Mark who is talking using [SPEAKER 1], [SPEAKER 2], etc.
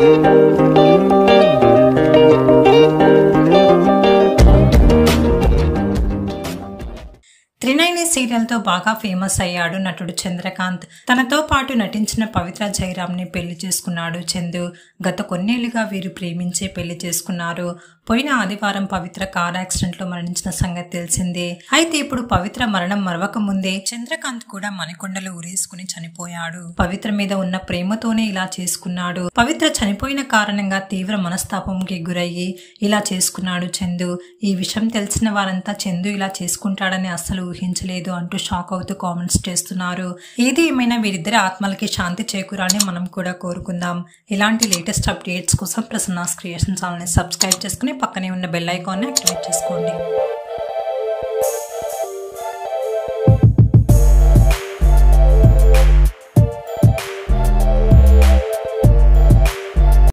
[SPEAKER 1] త్రినయని సీరియల్తో బాగా ఫేమస్ అయ్యాడు నటుడు చంద్రకాంత్. తనతో పాటు నటించిన పవిత్ర జయరామ్ని పెళ్లి చేసుకున్నాడు చందు. గత కొన్నేళ్లుగా వీరు ప్రేమించే పెళ్లి చేసుకున్నారు. పోయిన ఆదివారం పవిత్ర కార్ యాక్సిడెంట్ లో మరణించిన సంగతి తెలిసిందే. అయితే ఇప్పుడు పవిత్ర మరణం మరవక ముందే చంద్రకాంత్ కూడా మణికొండలు ఉరేసుకుని చనిపోయాడు. పవిత్ర మీద ఉన్న ప్రేమతోనే ఇలా చేసుకున్నాడు. పవిత్ర చనిపోయిన కారణంగా తీవ్ర మనస్తాపంకి గురయ్యి ఇలా చేసుకున్నాడు చందు. ఈ విషయం తెలిసిన వారంతా చందు ఇలా చేసుకుంటాడని అస్సలు ఊహించలేదు అంటూ షాక్ అవుతూ కామెంట్స్ చేస్తున్నారు. ఏది ఏమైనా వీరిద్దరి ఆత్మలకి శాంతి చేకూరాలని మనం కూడా కోరుకుందాం. ఇలాంటి లేటెస్ట్ అప్డేట్స్ కోసం ప్రసన్నాస్ క్రియేషన్ ఛానల్ ని సబ్స్క్రైబ్ చేసుకుని పక్కనే ఉన్న బెల్ ఐకాన్ ని యాక్టివేట్ చేసుకోండి.